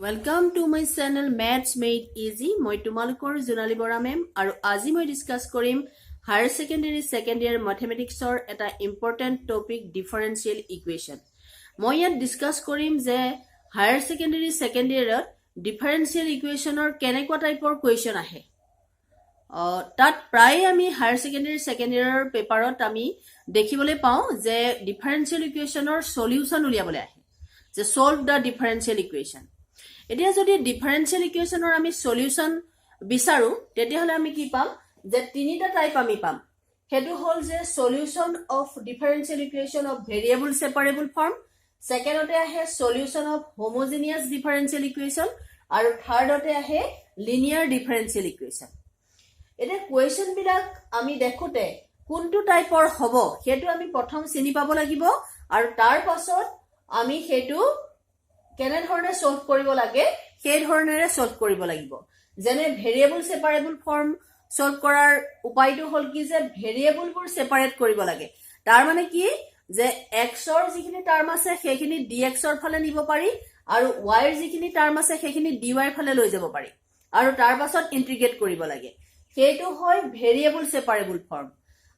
Welcome to my channel Maths Made Easy. মই তোমালোকৰ Jonali Bora ma'am আৰু আজি মই ডিসকাস কৰিম হায়াৰ সেকেন্ডাৰী সেকেন্ড ইয়াৰ ম্যাথমেটিক্সৰ এটা ইম্পৰ্টেন্ট টপিক ডিফাৰেন্সিয়েল ইকুৱেশ্যন। মই ইয়াত ডিসকাস কৰিম যে হায়াৰ সেকেন্ডাৰী সেকেন্ড ইয়াৰত ডিফাৰেন্সিয়েল ইকুৱেশ্যনৰ কেনেকুৱা টাইপৰ কুৱেশ্যন আহে। তাত প্ৰায় আমি হায়াৰ সেকেন্ডাৰী সেকেন্ড ইয়াৰৰ পেপাৰত আমি দেখিবলৈ পাওঁ যে ডিফাৰেন্সিয়েল ইকুৱেশ্যনৰ সলিউশন উলিয়াবলৈ আহে যে সলভ দা ডিফাৰেন্সিয়েল ইকুৱেশ্যন। এতিয়া যদি ডিফাৰেন্সিয়েল ইকুৱেশ্যনৰ আমি সলিউশন বিচাৰো তেতিয়াহলে আমি কি পাম যে তিনিটা টাইপ আমি পাম। হেতু হল যে solution of differential equation of variable separable form, সেকেন্ডতে আহে solution of homogeneous differential equation আৰু থাৰ্ডতে আহে লিনিয়াৰ ডিফাৰেন্সিয়েল ইকুৱেশ্যন। এতিয়া কুৱেশ্যন বিলাক আমি দেখোতে কোনটো টাইপৰ হ'ব হেতু আমি প্ৰথম চিনি পাব লাগিব আৰু তাৰ পাছত আমি হেতু কেনে ধৰণে সলভ কৰিব লাগে সেই ধৰণেৰে সলভ কৰিব লাগিব। যেনে ভেৰিয়েবল সেপাৰেবল ফৰ্ম সলভ কৰাৰ উপায়টো হল কি যে ভেৰিয়েবলবোৰ সেপাৰেট কৰিব লাগে। তাৰ মানে কি যে x ৰ যিখিনি টাৰ্ম আছে সেইখিনি dx ৰ ফালে নিব পাৰি আৰু y ৰ যিখিনি টাৰ্ম আছে সেইখিনি dy ৰ ফালে লৈ যাব পাৰি আৰু তাৰ পাছত ইন্টিগ্ৰেট কৰিব লাগে। সেইটো হয় ভেৰিয়েবল সেপাৰেবল ফৰ্ম।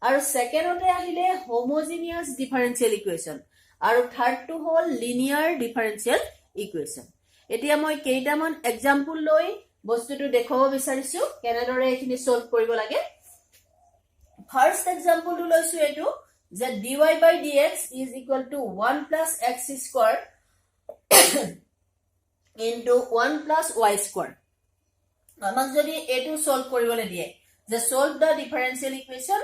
আৰু সেকেন্ডতে আহিলে হোমোজেনিয়াস ডিফাৰেন্সিয়েল ইকুৱেশ্যন আৰু থাৰ্ডটো হল লিনিয়াৰ ডিফাৰেন্সিয়েল ইকুৱেশ্যন। এতিয়া মই কেইটামান এক্সাম্পল লৈ বস্তুটো দেখাব বিচাৰিছো কেনেদৰে এখিনি সলভ কৰিব লাগে। ফাৰ্স্ট এক্সাম্পলটো লৈছো এটো যে dy by dx is equal to 1 plus x square into 1 plus y square। আমাক যদি এটো সলভ কৰিবলৈ দিয়ে যে solve the differential equation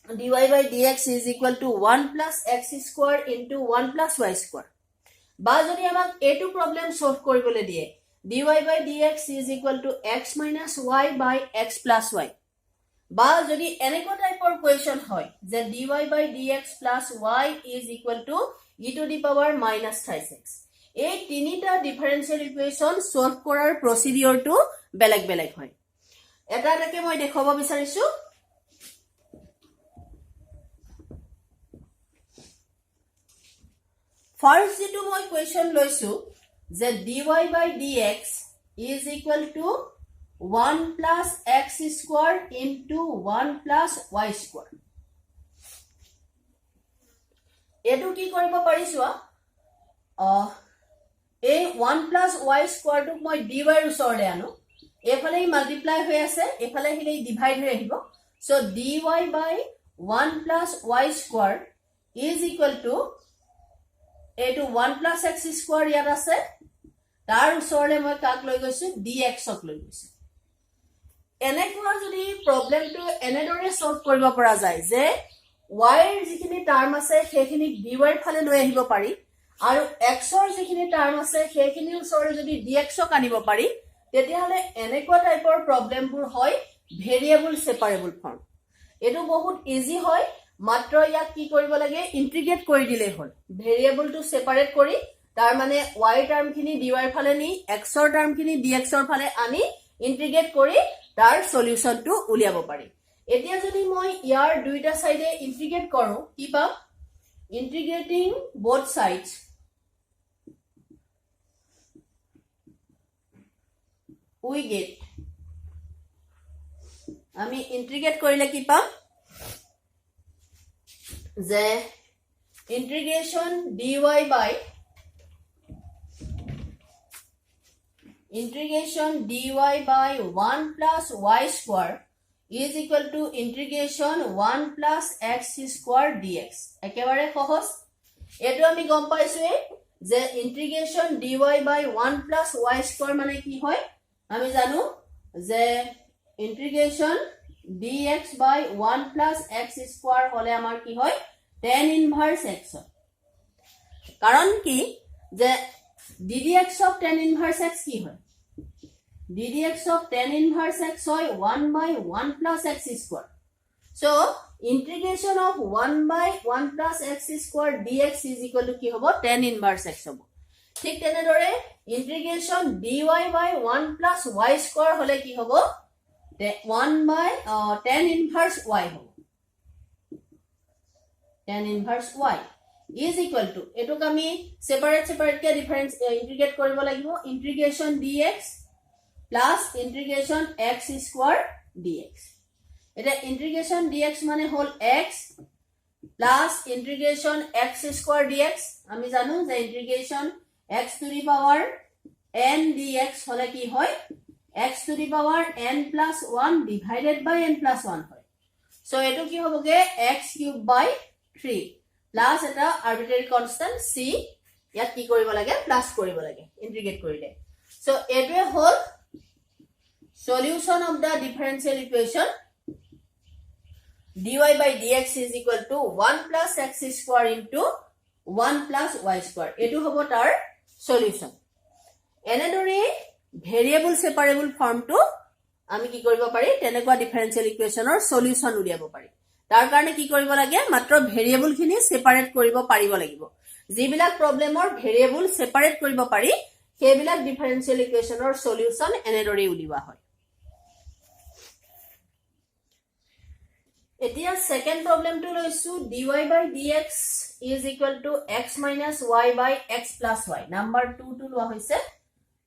dy by dx is equal to 1 plus x square into 1 plus y square। বা যদি আমাক এটো প্রবলেম সলভ কৰিবলৈ দিয়ে dy by dx is equal to x minus y by x plus y। বা যদি এনেকুৱা টাইপৰ কুৱেশ্যন হয় যে dy by dx plus y is equal to e to the power minus 36। এই তিনিটা ডিফাৰেন্সিয়েল ইকুৱেশ্যন সলভ কৰাৰ প্ৰসিডিউৰটো বেলেগ বেলেগ হয়। এটা এটাকে মই দেখাব বিচাৰিছো। First যেটো মই কুৱেশ্যন লৈছো যে dy by dx is equal to 1 plus x square into 1 plus y square। এটো কি কৰিব পাৰিছো এই 1 plus y square টো মই dy ৰ ওচৰলে আনো, এফালে মাল্টিপ্লাই হৈ আছে এফালে হিলে ডিভাইড হৈ আহিব। So dy by 1 plus y square is equal to এটো 1 plus x square ইয়াত আছে তাৰ ওচৰলে মই কাক লৈ গৈছো dx ক লৈ গৈছো। এনেকুৱা যদি প্ৰবলেমটো এনেদৰে সলভ কৰিব পৰা যায় যে y ৰ যিখিনি টাৰ্ম আছে সেইখিনি dy ৰ ফালে লৈ আহিব পাৰি আৰু x ৰ যিখিনি টাৰ্ম আছে সেইখিনি ওচৰলে যদি dx ক আনিব পাৰি তেতিয়াহলে এনেকুৱা টাইপৰ প্ৰবলেমবোৰ হয় ভেৰিয়েবল সেপাৰেবল ফৰ্ম। এটো বহুত ইজি হয়, মাত্ৰ ইয়াক কি কৰিব লাগে ইন্টিগ্ৰেট কৰি দিলে হ'ল। ভেৰিয়েবলটো সেপাৰেট কৰি তাৰ মানে y টাৰ্মখিনি dy ৰ ফালে নি x ৰ টাৰ্মখিনি dx ৰ ফালে আনি ইন্টিগ্ৰেট কৰি তাৰ সলিউশনটো উলিয়াব পাৰি। এতিয়া যদি মই ইয়াৰ দুইটা সাইডে ইন্টিগ্ৰেট কৰো কি পাম ইন্টিগ্ৰেটিং both sides we get আমি ইন্টিগ্ৰেট কৰিলে কি পাম যে integration dy by 1 plus y square is equal to integration 1 plus x square dx। একেবাৰে সহজ। এটো আমি গম পাইছো যে integration dy by 1 plus y square মানে কি হয় আমি জানো যে integration dx by 1 plus x square হলে আমাৰ কি হয় tan inverse x। কাৰণ কি যে ddx of tan inverse x কি হয় ddx of tan inverse x হয় 1 by 1 plus x square। so integration of 1 by 1 plus x square dx is equal to কি হ'ব tan inverse x হ'ব। ঠিক তেনেদৰে integration dy by 1 plus y square হলে কি হ'ব 1 by tan inverse y হ'ব tan inverse y। is equal to এটুক আমি separate কে difference integrate কৰিব লাগিব integration dx plus integration x square dx এটা integration dx মানে হল x plus integration x square dx আমি জানো যে integration x to the power n dx হলে কি হয় x to the power n plus 1 divided by n plus 1 হয় so এটো কি হবগে x cube by 3 plus এটা arbitrary constant c ইয়াত কি কৰিব লাগে প্লাস কৰিব লাগে ইন্টিগ্ৰেট কৰিলে so এটোৱে হল solution of the differential equation dy by dx is equal to 1 plus x square into 1 plus y square এটো হবো তাৰ solution এনেদৰে variable separable form to আমি কি কৰিব পাৰি তেনেকুৱা differential equation or solution উলিয়াব পাৰি তাৰ কাৰণে কি কৰিব লাগে মাত্ৰ variable খিনি separate কৰিব পাৰিব লাগিব যিবিলাক প্ৰবলেমৰ variable separate কৰিব পাৰি সেইবিলাক differential equation or solution এনেদৰে উলিওৱা হয় এতিয়া second problem টো লৈছো dy by dx is equal to x minus y by x plus y number 2 টো লোৱা হৈছে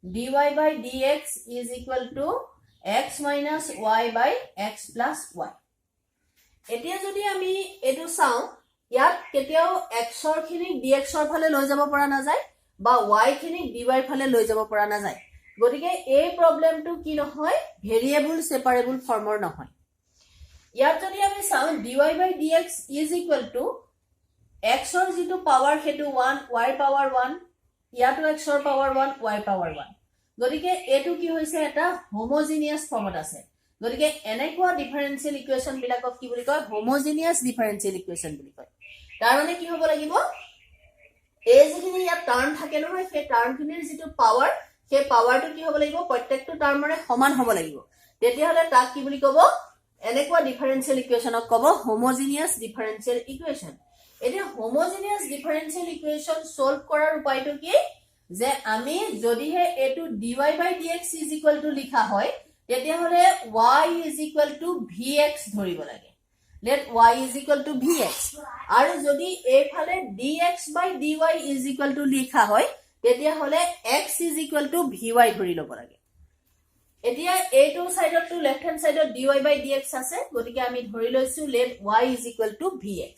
dy by dx is equal to x minus y by x plus y এতিয়া যদি আমি এটো চাও ইয়াত কেতিয়াও x ৰ খিনি dx ৰ ফালে লৈ যাব পৰা না যায় বা y খিনি dy ফালে লৈ যাব পৰা না যায় গতিকে এই প্ৰবলেমটো কি নহয় ভেৰিয়েবল সেপাৰেবল ফৰ্মৰ নহয় ইয়াত যদি আমি চাও dy by dx is equal to x ৰ যেটো পাৱাৰ হেতু 1 y পাৱাৰ 1 ইয়াতো x ৰ পাৱাৰ 1 y পাৱাৰ 1 গতিকে এটো কি হৈছে এটা হোমোজেনিয়াস ফৰ্মত আছে গতিকে এনেকুৱা ডিফাৰেন্সিয়েল ইকুৱেচন বিলাকক কি বুলি কয় হোমোজেনিয়াস ডিফাৰেন্সিয়েল ইকুৱেচন বুলি কয় তাৰ মানে কি হ'ব লাগিব এই যিখিনি ইয়াত টাৰ্ম থাকে নহয় সেই টাৰ্মখিনিৰ যেটো পাৱাৰ সেই পাৱাৰটো কি হ'ব লাগিব প্ৰত্যেকটো টাৰ্মৰে সমান হ'ব লাগিব তেতিয়া হলে তাক কি বুলি ক'ব এনেকুৱা ডিফাৰেন্সিয়েল ইকুৱেচনক ক'ব হোমোজেনিয়াস ডিফাৰেন্সিয়েল ইকুৱেচন এতিয়া হোমোজেনিয়াস ডিফাৰেন্সিয়েল ইকুৱেচন সলভ কৰাৰ উপায়টো কি যে আমি যদিহে এটো dy by dx is equal to লিখা হয় তেতিয়া হলে y is equal to vx ধৰিব লাগে let y is equal to vx আৰু যদি এফালে dx by dy is equal to লিখা হয় তেতিয়া হলে x is equal to vy ধৰি লব লাগে এতিয়া এইটো সাইডত টু লেফট হ্যান্ড সাইডত dy by dx আছে গতিকে আমি ধৰি লৈছো let y is equal to vx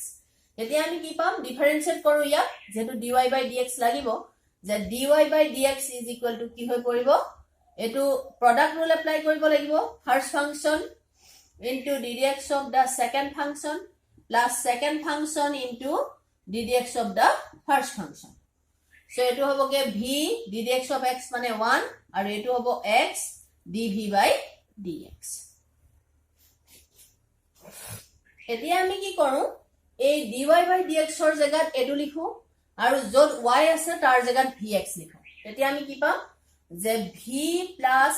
এতিয়া আমি কি পাম ডিফাৰেন্সিয়েট কৰো ইয়া যেটো dy by dx লাগিব যে dy by dx is equal to কি হৈ পৰিব এটো product rule apply কৰিব লাগিব first function into ddx of the second function plus second function into ddx of the first function so এটো হবগে v ddx of x মানে 1 আৰু এটো হবো x dv by dx এতিয়া আমি কি কৰো এই dy by dx ৰ জায়গাত এটো লিখো আৰু যত y আছে তাৰ জায়গাত vx লিখো এতিয়া আমি কি পাম যে v plus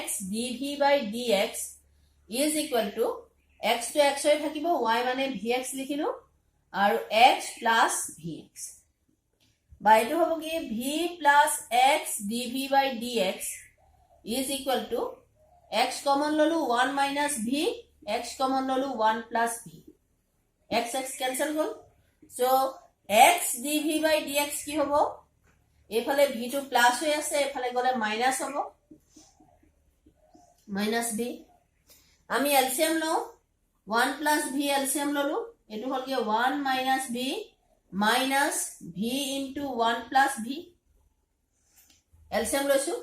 x dv by dx is equal to x to x হৈ থাকিব y মানে vx লিখিলো আৰু x plus vx বা এটো হ'ব কি v plus x dv by dx is equal to x common ললো 1 minus v x common ললো 1 plus v x x cancel goal so x dv by dx কি হ'ব এফালে v টো প্লাস হৈ আছে এফালে গলে মাইনাস হ'ব মাইনাস v আমি এলসিএম লও 1 plus v এলসিএম ললো এটো হল কি 1 minus v minus v into 1 plus v LCM লৈছো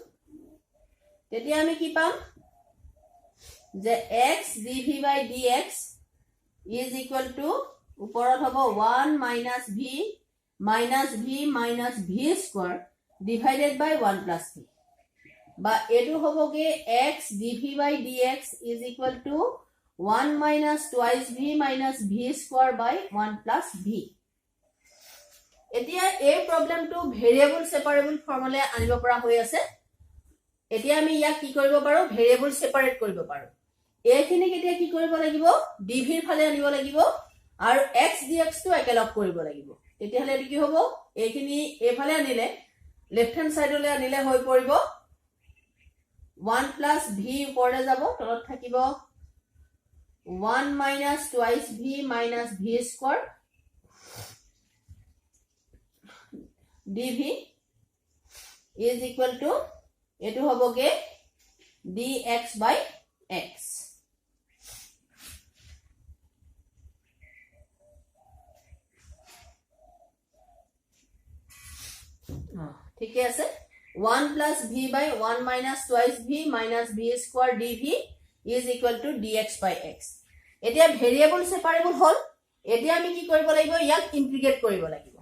তেতিয়া আমি কি পাম যে x dv by dx is equal to উপৰত হ'ব 1 minus v minus v minus v square divided by 1 plus v বা এটো হবগে x dv by dx is equal to 1 minus twice v minus v square by 1 plus v এতিয়া এই প্ৰবলেমটো variable সেপাৰেবল formula আনিব পৰা হৈ আছে এতিয়া আমি ইয়াক কি কৰিব পাৰো ভেৰিয়েবল সেপাৰেট কৰিব পাৰো এইখিনি কেতিয়া কি কৰিব লাগিব dv ৰ ফালে আনিব লাগিব আৰু x dx টো একেলগ কৰিব লাগিব তেতিয়া হলে কি হ'ব এইখিনি এফালে আনিলে লেফট হ্যান্ড সাইডলে আনিলে হৈ পৰিব 1 plus v ওপৰলে যাব তলত থাকিব 1 minus twice v minus v square dv is equal to etu hoboge dx by x. ठीक है আছে 1 plus v by 1 minus twice v minus v square dv is equal to dx by x. এতিয়া variable সেপাৰেবল হল এতিয়া আমি কি কৰিব লাগিব ইয়াক ইন্টিগ্ৰেট কৰিব লাগিব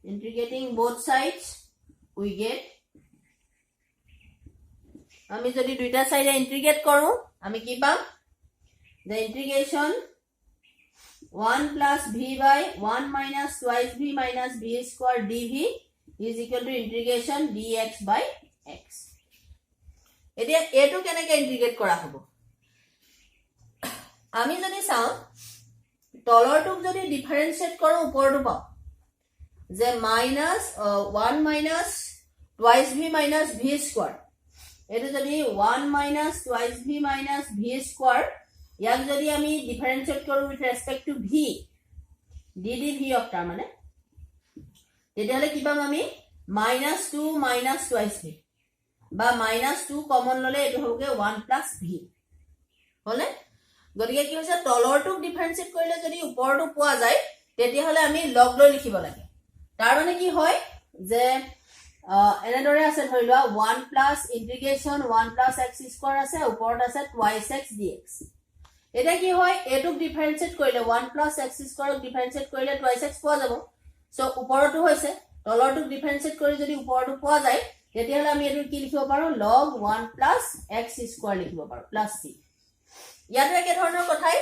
integrating both sides we get আমি যদি দুইটা সাইডে ইন্টিগ্ৰেট কৰো আমি কি পাম the integration 1 plus v by 1 minus twice v minus v square dv is equal to integration dx by x. এতিয়া এটো কেনেকৈ ইন্টিগ্ৰেট কৰা হ'ব আমি যদি চাও তলৰটোক যদি ডিফাৰেন্সিয়েট কৰো ওপৰটো পাও যে minus 1 minus twice v minus v square এটো যদি 1 minus twice v minus v square ইয়াক যদি আমি ডিফারেন্সিয়েট কৰো with respect to v ddv of term মানে তেতিয়ালে কি পাম আমি -2 minus twice v বা -2 কমন ললে এটো হবে 1 plus v হলে গতিকে কি হৈছে তলৰটোক ডিফাৰেন্সিয়েট কৰিলে যদি ওপৰটো পোৱা যায় তেতিয়াহলে আমি লগ লৈ লিখিব লাগে তাৰ মানে কি হয় যে এনেদৰে আছে ধৰি লোৱা 1 plus integration 1 plus x square আছে ওপৰত আছে twice x dx এটা কি হয় এটুক ডিফাৰেন্সিয়েট কৰিলে 1 plus x square ডিফাৰেন্সিয়েট কৰিলে twice x পোৱা যাব সো ওপৰটো হৈছে তলৰটোক ডিফাৰেন্সিয়েট কৰি যদি ওপৰটো পোৱা যায় তেতিয়াহলে আমি এটো কি লিখিব পাৰো log 1 plus x square লিখিব পাৰো plus c ইয়াত একে ধৰণৰ কথাই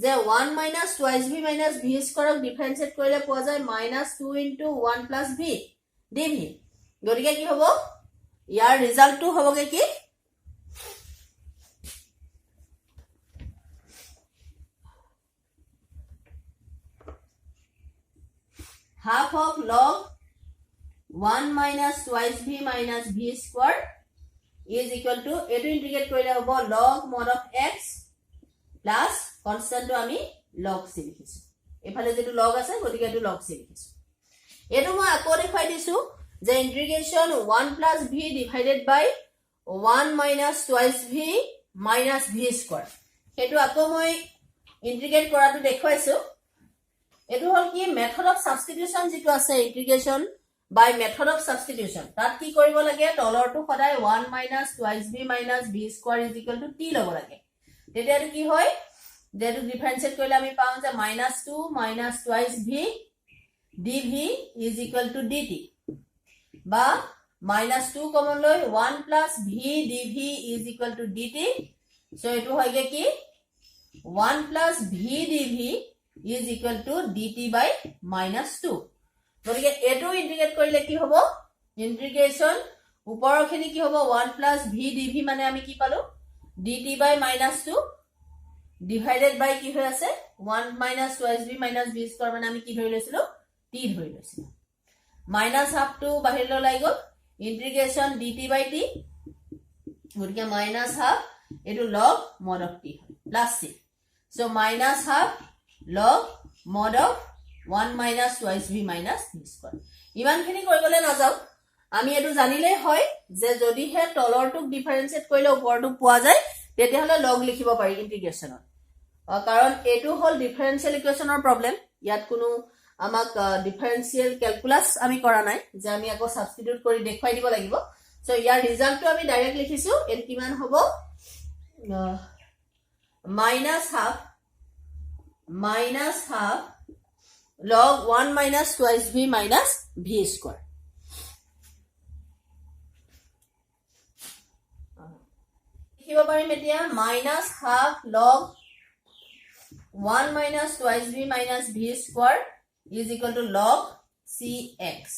যে 1 minus twice v minus v square ডিফাৰেন্সিয়েট কৰিলে পোৱা যায় -2 into 1 plus v dv গতিকে কি হ'ব ইয়াৰ ৰিজাল্টটো হ'বগে কি half of log 1 minus twice v minus v square is equal to eto integrate korile hobo log mod of x plus constant to ami log c likhisu ephale jetu log ase gotike etu log c likhisu eto moi ako dekhai disu je integration 1 plus v divided by 1 minus twice v minus v square etu ako moi integrate kora tu dekhaisu etu hol ki method of substitution jitu ase integration by method of substitution tat ki koribo lage tolortu khoday 1 minus twice v minus v square is equal to t logo lage tetia ki hoy jetu differentiate korile ami paam je -2 minus twice v dv is equal to dt ba -2 common loy 1 plus v dv is equal to dt so etu hoyge ki 1 plus v dv is equal to dt by -2 গতিকে এটো ইন্টিগ্ৰেট কৰিলে কি হ'ব ইন্টিগ্ৰেশন ওপৰখিনি কি হ'ব 1 plus v dv মানে আমি কি পালো dt by -2 ডিভাইডেড বাই কি হৈ আছে 1 minus twice v minus v square মানে আমি কি ধৰি লৈছিলো t ধৰি লৈছিলো মাইনাস হাফ টু বাহিৰ লৈ গল ইন্টিগ্ৰেশন dt by t গতিকে মাইনাস হাফ এটো log mod of t plus c so minus half log mod of 1 minus twice v minus v square ইমান খিনি কৰিবলে না যাও আমি এটো জানিলে হয় যে যদি হে তলৰটোক ডিফাৰেন্সিয়েট কৰিলে ওপৰটো পোৱা যায় তেতিয়া হলে লগ লিখিব পাৰি ইন্টিগ্ৰেশনত কাৰণ এটো হল ডিফাৰেন্সিয়েল ইকুৱেচনৰ প্ৰবলেম ইয়াত কোনো আমাক ডিফাৰেন্সিয়েল ক্যালকুলাস আমি কৰা নাই যে আমি আকৌ সাবস্টিটিউট কৰি দেখুৱাই দিব লাগিব সো ইয়াৰ ৰিজাল্টটো আমি ডাইৰেক্ট লিখিছো এর কিমান হ'ব minus half log 1 minus twice v minus v square লিখিব পাৰিম এতিয়া minus half log 1 minus twice v minus v square is equal to log cx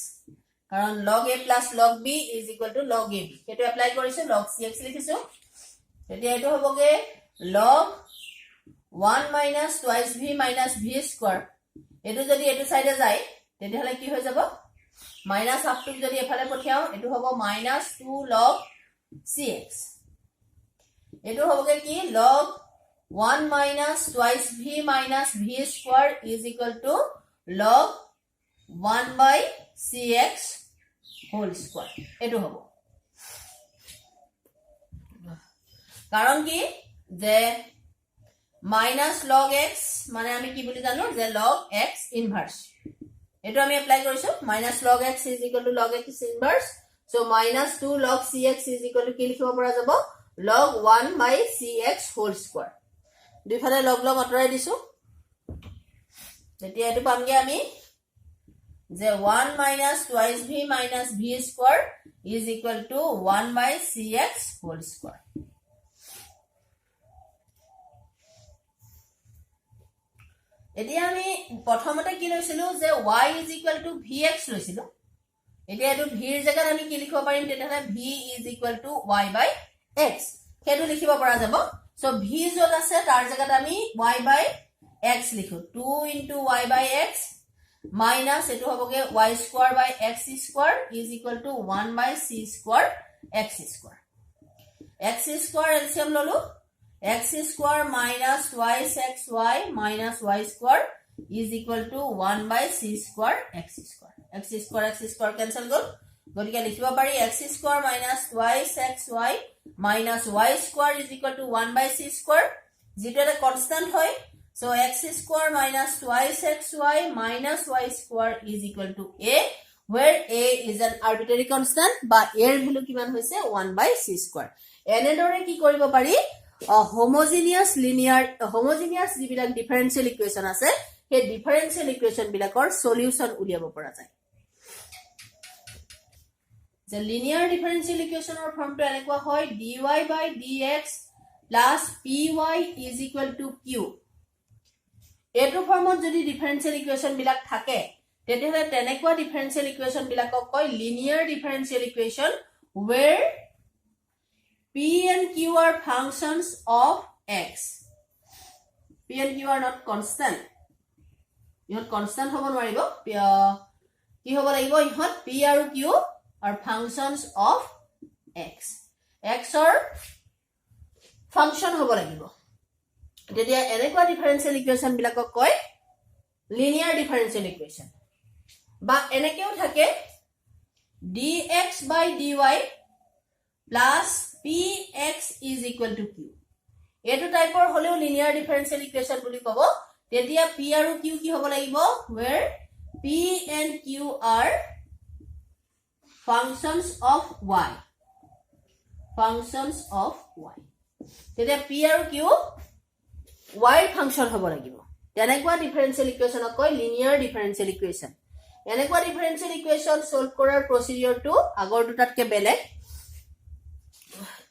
কাৰণ log a plus log b is equal to log ab এটো apply কৰিছো log cx লিখিছো এতিয়া এটো হ'বগে log 1 minus twice v minus v square এটো যদি এটো সাইডে যায় তেতিয়া হলে কি হৈ যাব মাইনাস হাফ টু যদি এফালে পঠিয়াও এটো হ'ব -2 log cx এটো হ'বগে কি log 1 minus twice v minus v square is equal to log 1 by cx whole square. এটো হব কারণ কি যে minus log x মানে আমি কি বলি জানো যে log x inverse. এটো আমি এপ্লাই কৰিছো minus log x is equal to log x inverse. So minus 2 log cx is equal to কি লিখিব পৰা যাব log 1 by cx whole square. দুইফালে log log আঁতৰাই দিছো তেতিয়া এটো পামগে আমি যে 1 minus twice v minus v square is equal to 1 by cx whole square. এতিয়া আমি প্ৰথমতে কি লৈছিলো যে y is equal to vx লৈছিলো এতিয়া এটো v এর জায়গাত আমি কি লিখিব পাৰিম তেতিয়াহলে v is equal to y by x হেতু লিখিব পৰা যাব সো v যত আছে তাৰ জায়গাত আমি y by x লিখো 2 into y by x minus এটো হবগে y square by x square is equal to 1 by c square x square. X square LCM ললো x square minus twice xy minus y square is equal to 1 by c square x square. X square cancel gol গতিকে লিখিব পাৰি x square minus twice xy minus y square is equal to 1 by c square যেটো এটা constant হয়. So x square minus twice xy minus y square is equal to a where a is an arbitrary constant বা a এর value কিমান হৈছে 1 by c square. এনেদৰে কি কৰিব পাৰি homogeneous যিবিলাক differential equation আছে সেই differential equation বিলাকৰ solution উলিয়াব পৰা যায়. The linear differential equation or form to এনেকুৱা হয় dy by dx plus py is equal to q. এটো ফর্মত যদি differential equation বিলাক থাকে তেতিয়াহলে তেনেকুৱা differential equation বিলাকক কয় linear differential equation where p and q are functions of x. p and q are not constant. ইহত constant হ'ব নোৱাৰিব কি হ'ব লাগিব ইহত p আৰু q are functions of x. x or function হ'ব লাগিব তেতিয়া এনেকুৱা differential equation বিলাকক কয় linear differential equation বা এনেকেও থাকে dx by dy plus px is equal to q. এটো টাইপৰ হলেও linear differential equation বুলি কব তেতিয়া p আৰু q কি হ'ব লাগিব where p and q are functions of y. তেতিয়া p আৰু q y function হ'ব লাগিব তেনেকুৱা differential equation কয় linear differential equation. এনেকুৱা differential equation solve কৰাৰ procedure টো আগৰ দুটাতকে বেলেগ.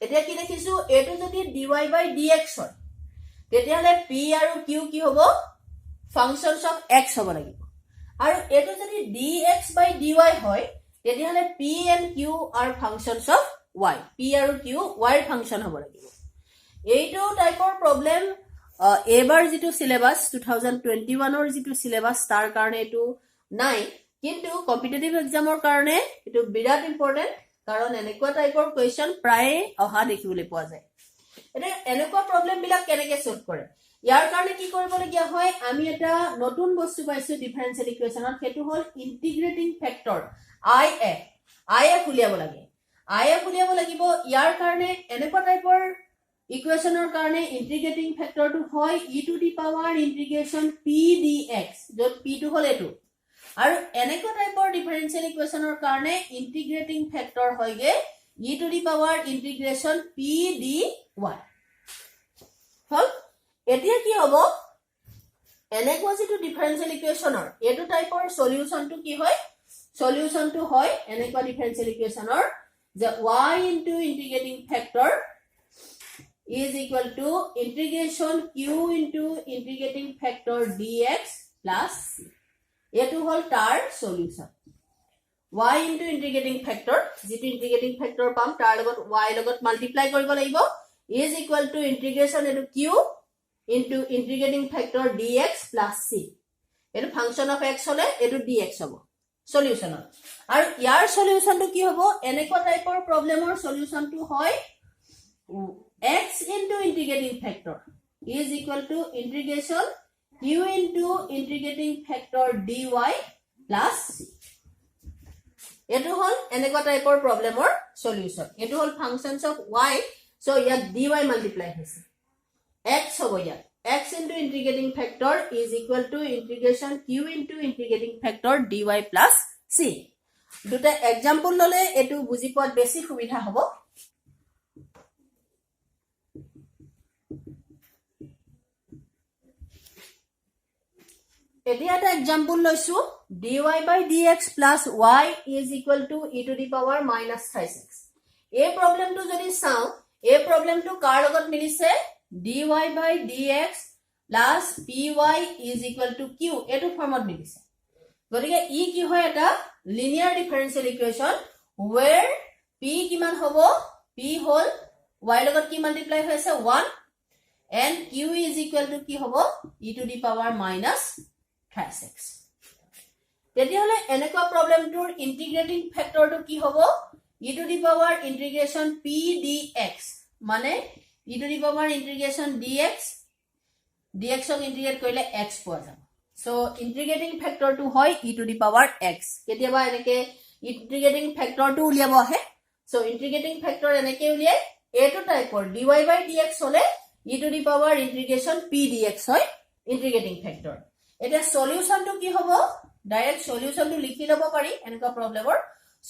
এতিয়া কি দেখিছো এটো যদি dy by dx হয় তেতিয়াহলে p আৰু q কি হ'ব functions of x হ'ব লাগিব আৰু এটো যদি dx by dy হয় তেতিয়াহলে p and q are functions of y. p আৰু q y function হ'ব লাগিব. এইটো টাইপৰ প্ৰবলেম এবাৰ যেটো সিলেবাস 2021 ৰ যেটো সিলেবাস তাৰ কাৰণে এটো নাই কিন্তু কম্পিটিটিভ এক্সামৰ কাৰণে এটো বিৰাট ইম্পৰ্টেন্ট কাৰণ এনেকুৱা টাইপৰ কোৱেশ্চন প্ৰায় অহা দেখিবলৈ পোৱা যায়. এটা এনেকুৱা প্ৰবলেম বিলাক কেনেকৈ সলভ কৰে ইয়াৰ কাৰণে কি কৰিবলগীয়া হয় আমি এটা নতুন বস্তু পাইছো ডিফাৰেন্সিয়েল ইকুৱেচনত সেইটো হ'ল ইন্টিগ্ৰেটিং ফেক্টৰ if উলিয়াব লাগিব ইয়াৰ কাৰণে এনেকুৱা টাইপৰ ইকুৱেচনৰ কাৰণে ইন্টিগ্ৰেটিং ফেক্টৰটো হয় e to the power integration p dx যত p টো হ'ল এটো আৰু এনেকুৱা টাইপৰ ডিফাৰেন্সিয়েল ইকুৱেচনৰ কাৰণে ইন্টিগ্ৰেটিং ফেক্টৰ হয়গে e to the power integration p dy হল. এতিয়া কি হ'ব এনেকুৱা যেটো ডিফাৰেন্সিয়েল ইকুৱেচনৰ এটো টাইপৰ সলিউশনটো কি হয় সলিউশনটো হয় এনেকুৱা ডিফাৰেন্সিয়েল ইকুৱেচনৰ যে y into integrating factor is equal to integration q into integrating factor dx plus c. এটো হল তাৰ solution y into integrating factor যেটো integrating factor পাম তাৰ লগত y লগত মাল্টিপ্লাই কৰিব লাগিব is equal to integration এটো q into integrating factor dx plus c. এটো function of x হলে এটো dx হ'ব সলিউশন আৰু ইয়াৰ সলিউশনটো কি হ'ব এনেকুৱা টাইপৰ প্ৰবলেমৰ সলিউশনটো হয় x into integrating factor is equal to integration q into integrating factor dy plus c. এটো হল এনেকুৱা টাইপৰ প্ৰবলেমৰ সলিউশন এটো হল ফাংশনস অফ y so ইয়াত dy মাল্টিপ্লাই হৈছে x হ'ব ইয়াত x into integrating factor is equal to integration q into integrating factor dy plus c. দুটা example ললে এটো বুজি পোৱাত বেছি সুবিধা হ'ব এতিয়া এটা एग्जांपल লৈছো dy by dx plus y is equal to e to the power minus 36 এই প্ৰবলেমটো যদি চাও এই প্ৰবলেমটো কাৰ লগত মিলিছে dy by dx plus py is equal to q এটো ফৰ্মত মিলিছে গতিকে ই কি হয় এটা লিনিয়াৰ ডিফাৰেন্সিয়েল ইকুৱেচন where p কিমান হ'ব p হল y লগত কি মাল্টিপ্লাই হৈছে 1 and q is equal to কি হ'ব e to the power minus 36 তেতিয়াহলে এনেকুৱা প্ৰবলেমটোৰ ইন্টিগ্ৰেটিং ফ্যাক্টৰটো কি হ'ব e to the power integration p dx মানে e to the power integration dx dx ক ইন্টিগ্ৰেট কৰিলে x পোৱা যাব so integrating factor to hoy e to the power x ketiaba eneke integrating factor to uliabo ahe so integrating factor eneke uliai a to type or dy by dx hole e to the power integration p dx hoy integrating factor eta solution to ki hobo direct solution to likhi lobo pari eneka problem or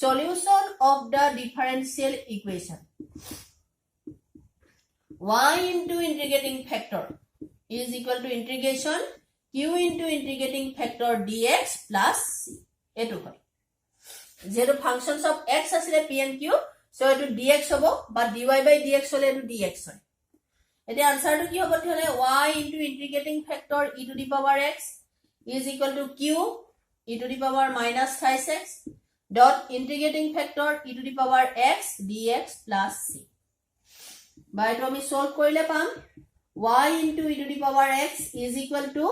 solution of the differential equation y into integrating factor is equal to integration q into integrating factor dx plus c eto hoy zero functions of x asile p and q so eto dx hobo ba dy by dx hole eto dx hoy ete answer to ki hobo thole y into integrating factor e to the power x is equal to q e to the power minus 36 dot integrating factor e to the power x dx plus c ba eto ami solve korile pam y into e to the power x is equal to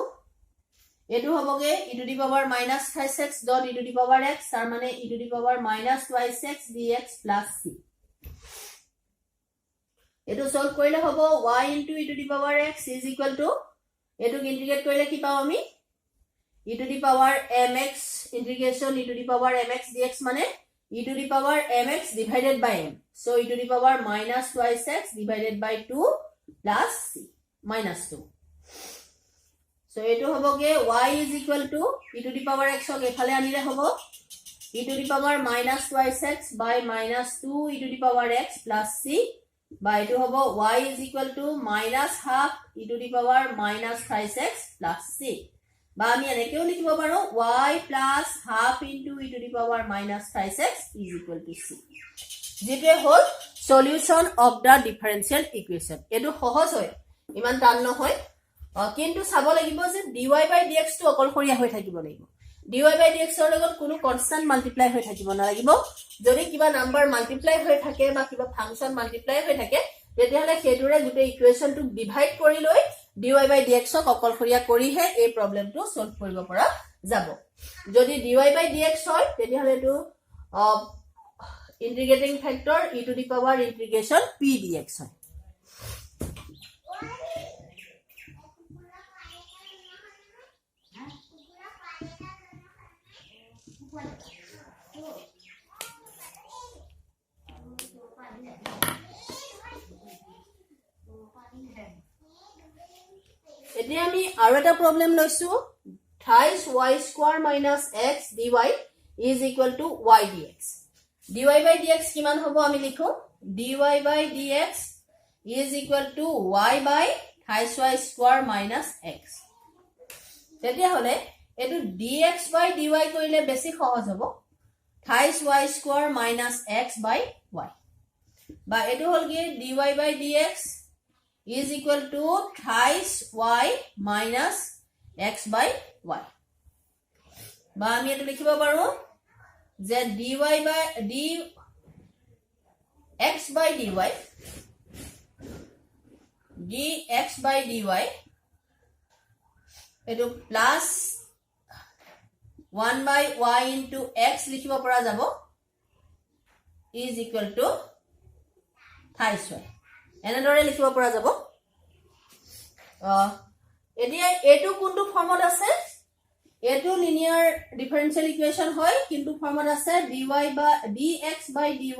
etu hoboge e to the power minus 36 dot e to the power x tar mane e to the power minus twice x dx plus c etu solve korile hobo y into e to the power x is equal to etu integrate korile ki pao ami e to the power mx integration e to the power mx dx mane e to the power mx divided by m so e to the power minus twice x divided by 2 plus c minus 2 so eto hoboge y is equal to e to the power x ok ephale anile hobo e to the power minus twice x by minus 2 e to the power x plus c by eto hobo y is equal to minus half e to the power minus twice x plus c ba ami enekeu likhibo paro y plus half into e to the power minus twice x is equal to c jete hol solution of the differential equation eto সহজ হয় ইমান টান নহয় কিন্তু চাব লাগিব যে dy by dx to অকলশৰীয়া হৈ থাকিব লাগিব dy by dx ৰ লগত কোনো কনস্ট্যান্ট মাল্টিপ্লাই হৈ থাকিব না লাগিব যদি কিবা নাম্বাৰ মাল্টিপ্লাই হৈ থাকে বা কিবা ফাংচন মাল্টিপ্লাই হৈ থাকে তেতিয়াহলে হেতুৰে গুটে ইকুৱেচনটো ডিভাইড কৰি লৈ dy by dx ক অকলশৰীয়া কৰিহে এই প্ৰবলেমটো সলভ কৰিব পৰা যাব যদি dy by dx হয় তেতিয়াহলে এটো integrating factor e to the power integration p dx হয় এতিয়া আমি আৰু এটা প্ৰবলেম লৈছো thrice y square minus x dy is equal to y dx dy by dx কিমান হ'ব আমি লিখো dy by dx is equal to y by thrice y square minus x তেতিয়া হলে এটো dx by dy কৰিলে বেছি সহজ হ'ব thrice y square minus x by y বা এটো হল কি dy by dx is equal to thrice y minus x by y বা আমি এটো লিখিব পাৰো যে dy by dx by dy dx by dy eto plus 1 by y into x লিখিব পৰা যাব is equal to thrice y এনেদৰে লিখিব পৰা যাব এতিয়া এটো কোনটো ফৰ্মত আছে এটো লিনিয়াৰ ডিফাৰেন্সিয়েল ইকুৱেশন হয় কিন্তু ফৰ্মত আছে dy বা dx by dy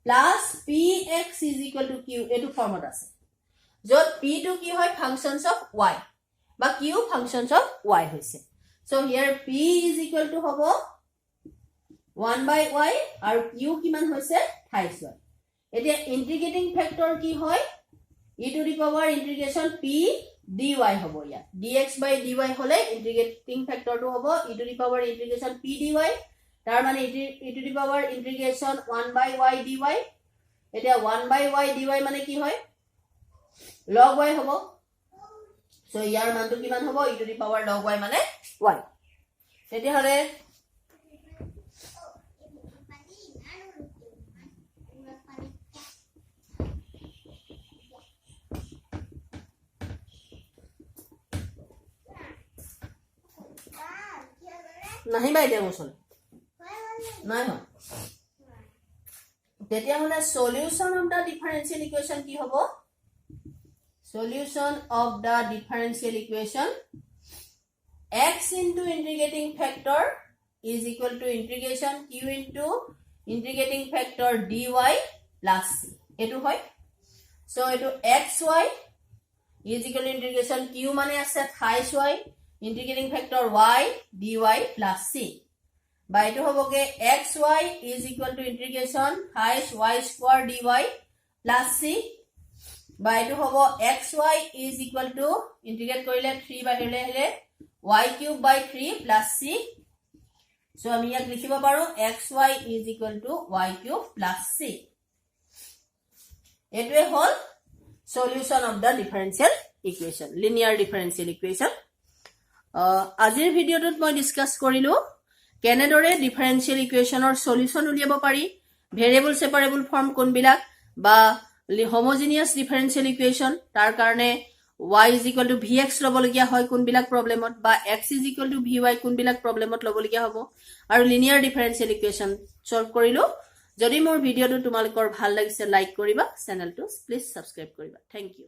plus px is equal to q এটো ফৰ্মত আছে যত p টো কি হয় functions of y বা q functions of y হৈছে so here p is equal to হবো 1 by y আৰু q কিমান হৈছে 28 y এতিয়া ইন্টিগ্ৰেটিং ফ্যাক্টৰ কি হয় e to the power integration p dy হবো ইয়া dx by dy হলে ইন্টিগ্রেটিং ফ্যাক্টর টো হবো e to the power integration p dy তার মানে e to the power integration 1 by y dy এতিয়া 1 by y dy মানে কি হয় log y হবো সো ইয়াৰ মানটো কিমান হবো e to the power log y মানে y তেতিয়া হলে नहीं बाय दे मोसन नहीं हो তেতিয়া হলে solution of the differential equation কি হবো solution of the differential equation x into integrating factor is equal to integration q into integrating factor dy plus c এটো হয় সো এটো xy is equal to integration q মানে আছে 28y integrating factor y dy plus c by to hoboge xy is equal to integration 28y square dy plus c by to hobo xy is equal to integrate korile 3 by hele hele y cube by 3 plus c so ami yak likhibo paru xy is equal to y cube plus c etwe hol solution of the differential equation linear differential equation আজিৰ ভিডিওটোত মই discuss কৰিলো কেনেদৰে differential ইকুৱেশনৰ solution উলিয়াব পাৰি variable separable form কোনবিলাক বা homogeneous differential ইকুৱেশন তাৰ কাৰণে y = vx লবলগিয়া হয় কোনবিলাক প্ৰবলেমত বা x = vy কোনবিলাক প্ৰবলেমত লবলগিয়া হ'ব আৰু লিনিয়াৰ ডিফাৰেন্সিয়েল ইকুৱেশন সলভ কৰিলো যদি মোৰ ভিডিওটো তোমালোকৰ ভাল লাগিছে লাইক কৰিবা চেনেলটো প্লিজ সাবস্ক্ৰাইব কৰিবা থ্যাংক ইউ